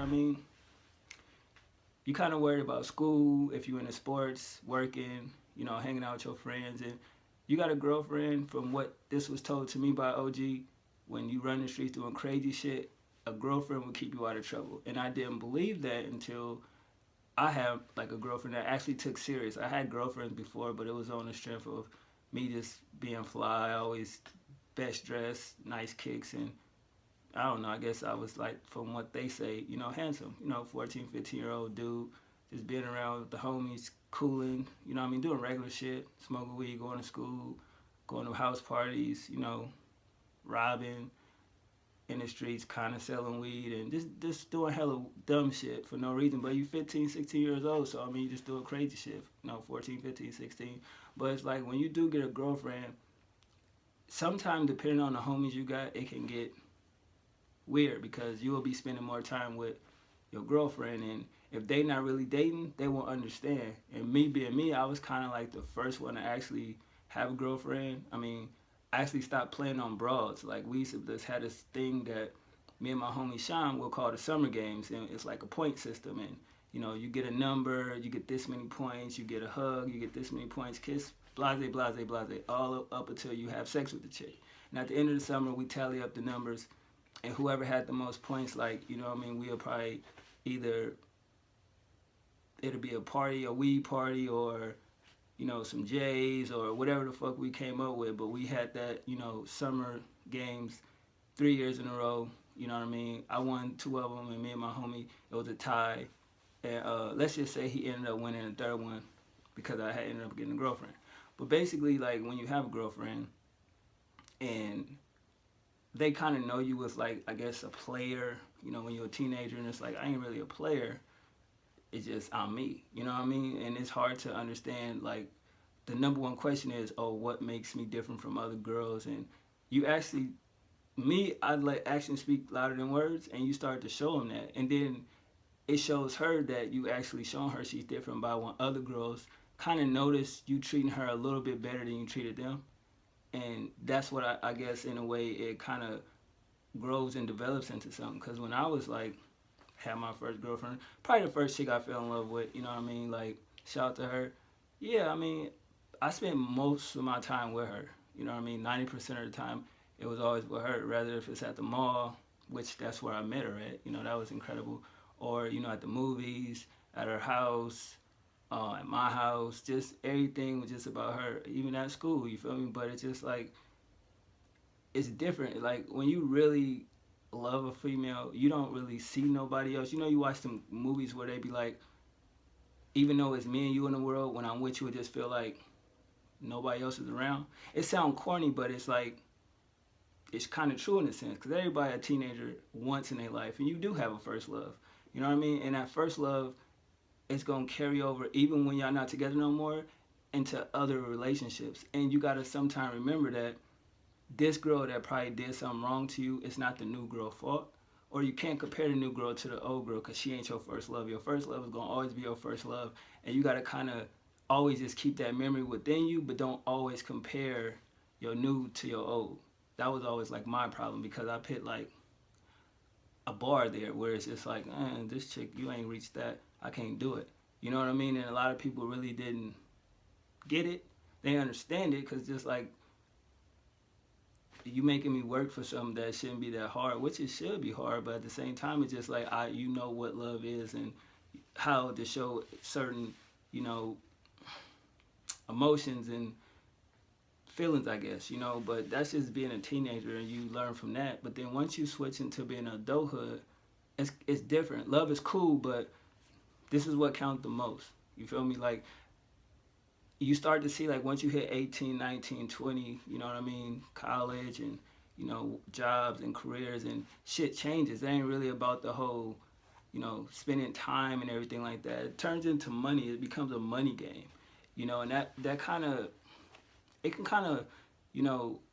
I mean, you kind of worried about school, if you're into sports, working, hanging out with your friends, and you got a girlfriend. From what this was told to me by OG, when you run the streets doing crazy shit, a girlfriend will keep you out of trouble. And I didn't believe that until I had like a girlfriend that actually took serious. I had girlfriends before, but it was on the strength of me just being fly, always best dressed, nice kicks, and I don't know, I guess I was like, from what they say, handsome. 14, 15-year-old dude, just being around with the homies, cooling, doing regular shit, smoking weed, going to school, going to house parties, robbing in the streets, kind of selling weed, and just doing hella dumb shit for no reason. But you 15, 16 years old, so you just doing crazy shit, 14, 15, 16. But it's like when you do get a girlfriend, sometimes depending on the homies you got, it can get weird because you will be spending more time with your girlfriend, and if they not really dating, they won't understand. And me being me, I was kind of like the first one to actually have a girlfriend. I mean, I actually stopped playing on broads. Like, we used to just had this thing that me and my homie Sean will call the summer games, and it's like a point system. And you get a number, you get this many points, you get a hug, you get this many points, kiss, blase, blase, blase, all up until you have sex with the chick. And at the end of the summer, we tally up the numbers, and whoever had the most points, like, we'll probably either, it'll be a party, a weed party, or some J's or whatever the fuck we came up with. But we had that, summer games 3 years in a row. I won two of them, and me and my homie, it was a tie. And let's just say he ended up winning the third one because I had ended up getting a girlfriend. But basically, like, when you have a girlfriend and they kind of know you as, like, I guess, a player, when you're a teenager, and it's like, I ain't really a player, it's just, I'm me, you know what I mean? And it's hard to understand, like, the number one question is, oh, what makes me different from other girls? And you actually, me, I let actions speak louder than words, and you start to show them that. And then it shows her that you actually showing her she's different by when other girls kind of notice you treating her a little bit better than you treated them. And that's what I guess, in a way, it kind of grows and develops into something. Because when I was like, had my first girlfriend, probably the first chick I fell in love with, like, shout out to her. Yeah, I spent most of my time with her, 90% of the time it was always with her, rather if it's at the mall, which that's where I met her at, that was incredible, or, at the movies, at her house, at my house, just everything was just about her, even at school, you feel me? But it's just like, it's different. Like, when you really love a female, you don't really see nobody else. You watch some movies where they be like, even though it's me and you in the world, when I'm with you, it just feel like nobody else is around. It sounds corny, but it's like, it's kind of true in a sense, because everybody, a teenager, once in their life, and you do have a first love. You know what I mean? And that first love is going to carry over, even when y'all not together no more, into other relationships. And you got to sometimes remember that this girl that probably did something wrong to you, it's not the new girl fault. Or you can't compare the new girl to the old girl because she ain't your first love. Your first love is going to always be your first love. And you got to kind of always just keep that memory within you, but don't always compare your new to your old. That was always like my problem, because I put like a bar there where it's just like, this chick, you ain't reached that. I can't do it. You know what I mean? And a lot of people really didn't get it. They understand it because just like, you making me work for something that shouldn't be that hard, which it should be hard, but at the same time, it's just like, you know what love is and how to show certain, emotions and feelings, I guess, but that's just being a teenager, and you learn from that. But then once you switch into being adulthood, it's different. Love is cool, but this is what counts the most. You feel me? Like, you start to see, like, once you hit 18, 19, 20, you know what I mean, college and, jobs and careers, and shit changes. It ain't really about the whole, spending time and everything like that. It turns into money. It becomes a money game, and that kind of, it can kind of,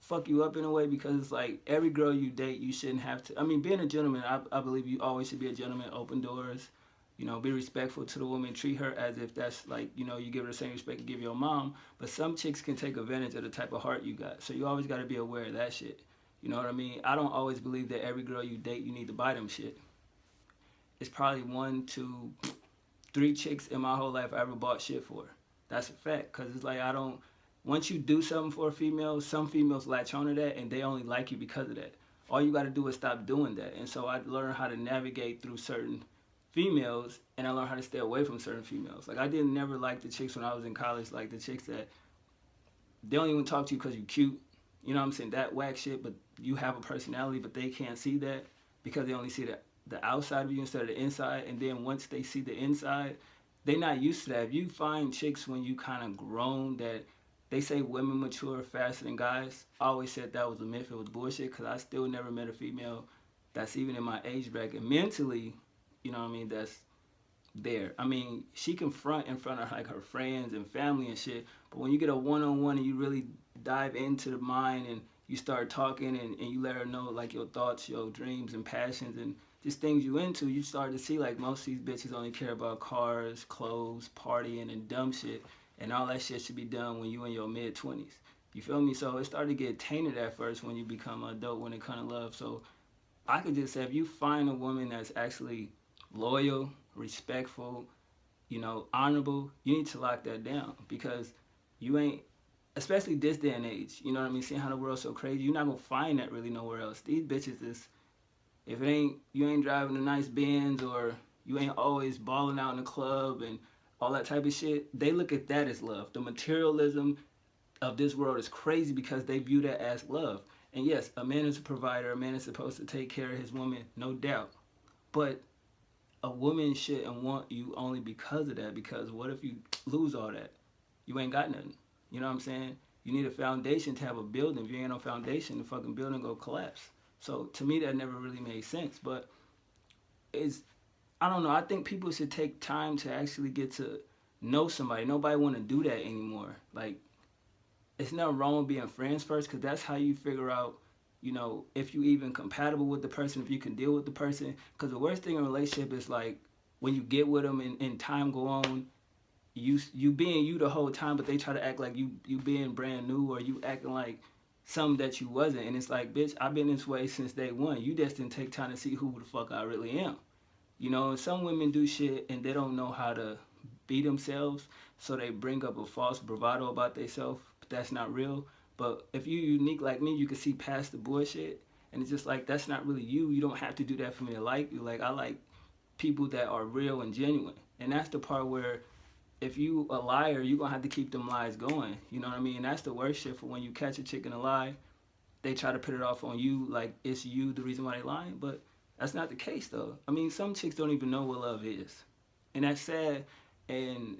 fuck you up in a way, because it's like, every girl you date, you shouldn't have to, being a gentleman, I believe you always should be a gentleman, open doors, be respectful to the woman, treat her as if that's like, you give her the same respect you give your mom. But some chicks can take advantage of the type of heart you got. So you always got to be aware of that shit. You know what I mean? I don't always believe that every girl you date, you need to buy them shit. it's probably one, two, three chicks in my whole life I ever bought shit for. That's a fact. Cause it's like I don't. Once you do something for a female, some females latch onto that and they only like you because of that. All you got to do is stop doing that. And so I learned how to navigate through certain females, and I learned how to stay away from certain females. Like I didn't never like the chicks when I was in college, like the chicks that they don't even talk to you because you cute. You know what I'm saying? That whack shit, but you have a personality, but they can't see that because they only see the outside of you instead of the inside. And then once they see the inside, they're not used to that. If you find chicks when you kind of grown that they say women mature faster than guys, I always said that was a myth. It was bullshit because I still never met a female that's even in my age bracket mentally, you know what I mean, that's there. I mean, she can front in front of like her friends and family and shit, but when you get a one on one and you really dive into the mind and you start talking and you let her know like your thoughts, your dreams and passions and just things you into, you start to see like most of these bitches only care about cars, clothes, partying and dumb shit, and all that shit should be done when you in your mid 20s. You feel me? So it started to get tainted at first when you become an adult when it comes to love. So I could just say if you find a woman that's actually loyal, respectful, honorable, you need to lock that down because you ain't, especially this day and age, you know what I mean? Seeing how the world's so crazy, you're not gonna find that really nowhere else. These bitches is, if it ain't, you ain't driving a nice Benz or you ain't always balling out in the club and all that type of shit, they look at that as love. The materialism of this world is crazy because they view that as love. And yes, a man is a provider, a man is supposed to take care of his woman, no doubt. But a woman shouldn't want you only because of that. Because what if you lose all that? You ain't got nothing. You know what I'm saying? You need a foundation to have a building. If you ain't no foundation, the fucking building go collapse. So to me, that never really made sense. But it's, I don't know. I think people should take time to actually get to know somebody. Nobody want to do that anymore. Like it's nothing wrong with being friends first because that's how you figure out if you even compatible with the person, if you can deal with the person. Because the worst thing in a relationship is like when you get with them and time go on, you being you the whole time, but they try to act like you being brand new or you acting like something that you wasn't. And it's like, bitch, I've been this way since day one. You just didn't take time to see who the fuck I really am. Some women do shit and they don't know how to be themselves, so they bring up a false bravado about themselves, but that's not real. But if you're unique like me, you can see past the bullshit, and it's just like that's not really you. You don't have to do that for me to like you. Like I like people that are real and genuine, and that's the part where if you a liar, you're gonna have to keep them lies going. You know what I mean? And that's the worst shit for when you catch a chick in a lie, they try to put it off on you like it's you the reason why they lying, but that's not the case though. I mean, some chicks don't even know what love is, and that's sad. And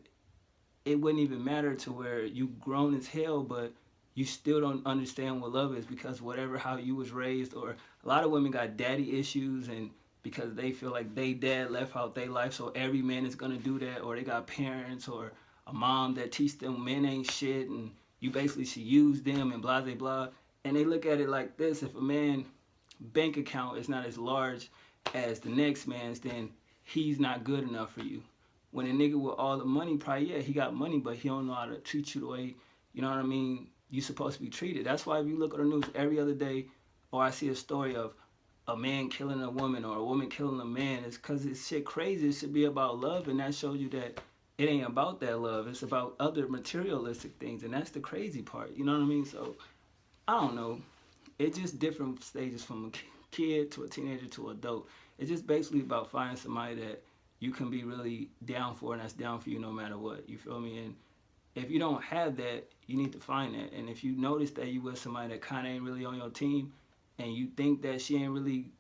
it wouldn't even matter to where you grown as hell, but you still don't understand what love is because whatever how you was raised, or a lot of women got daddy issues and because they feel like they dad left out their life, so every man is gonna do that, or they got parents or a mom that teach them men ain't shit and you basically should use them and blah blah blah. And they look at it like this: if a man bank account is not as large as the next man's, then he's not good enough for you. When a nigga with all the money, probably, yeah, he got money, but he don't know how to treat you the way, you know what I mean, you supposed to be treated. That's why if you look at the news every other day, or I see a story of a man killing a woman or a woman killing a man, it's because it's shit crazy. It should be about love, and that shows you that it ain't about that love. It's about other materialistic things, and that's the crazy part. You know what I mean? So, I don't know. It's just different stages from a kid to a teenager to an adult. It's just basically about finding somebody that you can be really down for and that's down for you no matter what. You feel me? And if you don't have that, you need to find that. And if you notice that you with somebody that kind of ain't really on your team and you think that she ain't really,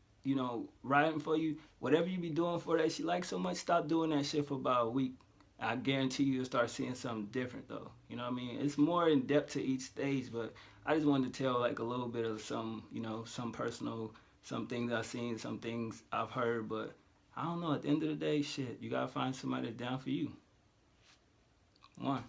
riding for you, whatever you be doing for that she likes so much, stop doing that shit for about a week. I guarantee you'll start seeing something different though. You know what I mean? It's more in depth to each stage, but I just wanted to tell like a little bit of some, some personal, some things I've seen, some things I've heard, but I don't know. At the end of the day, shit, you gotta find somebody that's down for you. One.